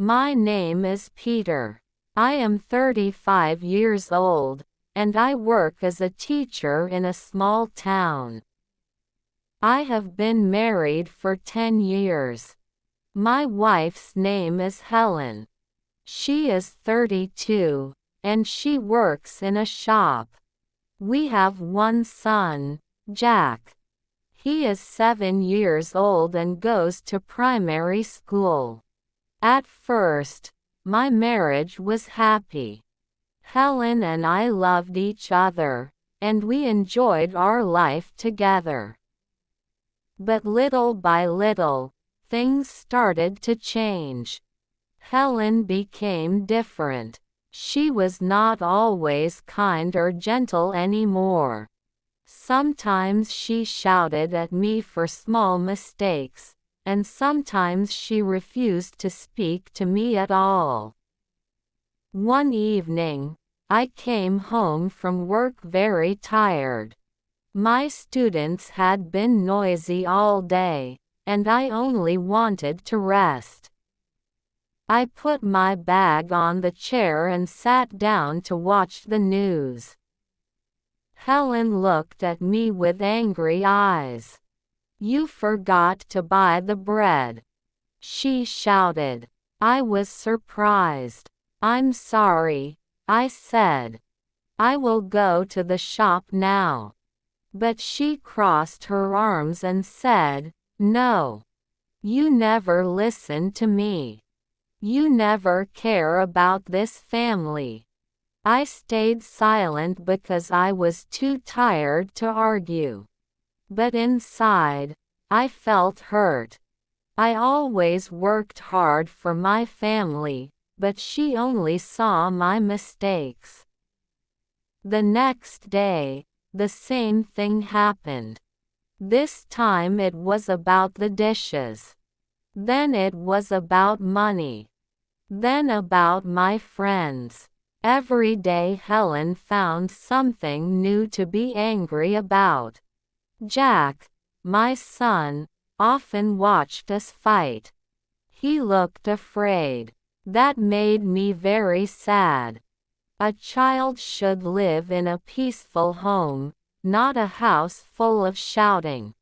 My name is Peter. I am 35 years old, and I work as a teacher in a small town. I have been married for 10 years. My wife's name is Helen. She is 32, and she works in a shop. We have one son, Jack. He is 7 years old and goes to primary school. At first, my marriage was happy. Helen and I loved each other, and we enjoyed our life together. But little by little, things started to change. Helen became different. She was not always kind or gentle anymore. Sometimes she shouted at me for small mistakes, and sometimes she refused to speak to me at all. One evening, I came home from work very tired. My students had been noisy all day, and I only wanted to rest. I put my bag on the chair and sat down to watch the news. Helen looked at me with angry eyes. "You forgot to buy the bread," she shouted. I was surprised. "I'm sorry," I said. "I will go to the shop now." But she crossed her arms and said, "No. You never listen to me. You never care about this family." I stayed silent because I was too tired to argue. But inside, I felt hurt. I always worked hard for my family, but she only saw my mistakes. The next day, the same thing happened. This time it was about the dishes. Then it was about money. Then about my friends. Every day Helen found something new to be angry about. Jack, my son, often watched us fight. He looked afraid. That made me very sad. A child should live in a peaceful home, not a house full of shouting.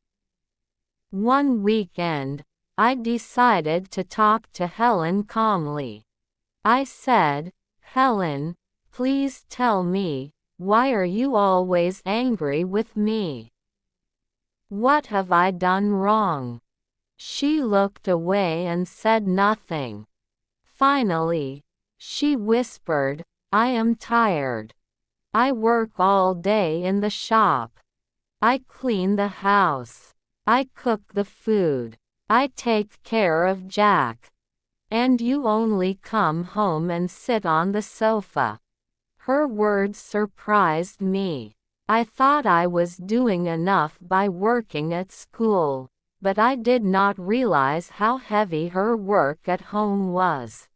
One weekend, I decided to talk to Helen calmly. I said, "Helen, please tell me, why are you always angry with me? What have I done wrong?" She looked away and said nothing. Finally, she whispered, "I am tired. I work all day in the shop. I clean the house. I cook the food. I take care of Jack. And you only come home and sit on the sofa." Her words surprised me. I thought I was doing enough by working at school, but I did not realize how heavy her work at home was.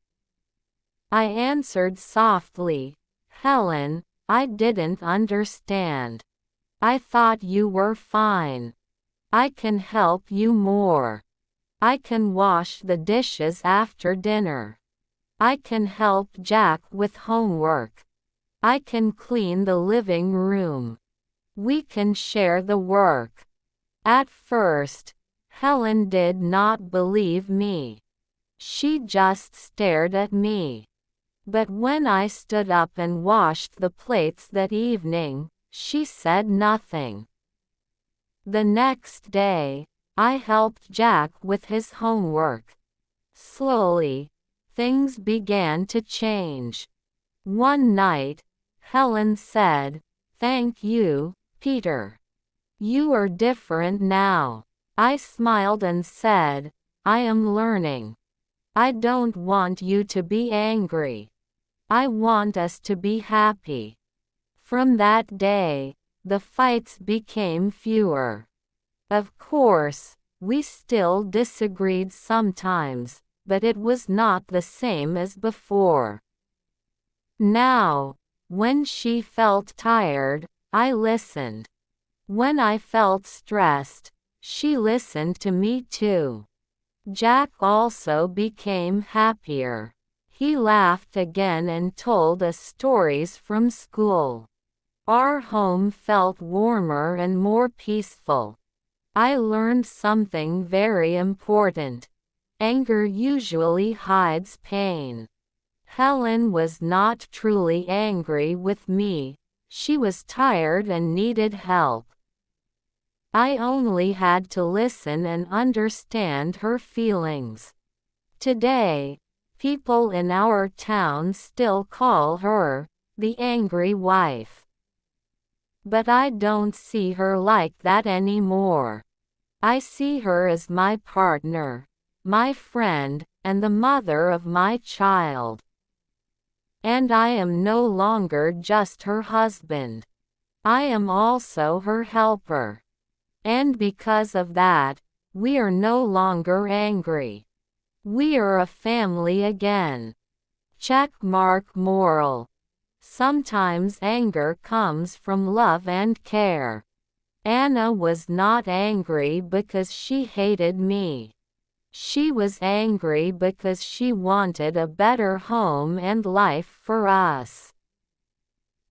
I answered softly, "Helen, I didn't understand. I thought you were fine. I can help you more. I can wash the dishes after dinner. I can help Jack with homework. I can clean the living room. We can share the work." At first, Helen did not believe me. She just stared at me. But when I stood up and washed the plates that evening, she said nothing. The next day, I helped Jack with his homework. Slowly, things began to change. One night, Helen said, "Thank you, Peter. You are different now." I smiled and said, "I am learning. I don't want you to be angry. I want us to be happy." From that day, the fights became fewer. Of course, we still disagreed sometimes, but it was not the same as before. Now, when she felt tired, I listened. When I felt stressed, she listened to me too. Jack also became happier. He laughed again and told us stories from school. Our home felt warmer and more peaceful. I learned something very important. Anger usually hides pain. Helen was not truly angry with me. She was tired and needed help. I only had to listen and understand her feelings. Today, people in our town still call her the angry wife. But I don't see her like that anymore. I see her as my partner, my friend, and the mother of my child. And I am no longer just her husband. I am also her helper. And because of that, we are no longer angry. We are a family again. Checkmark moral. Sometimes anger comes from love and care. Anna was not angry because she hated me. She was angry because she wanted a better home and life for us.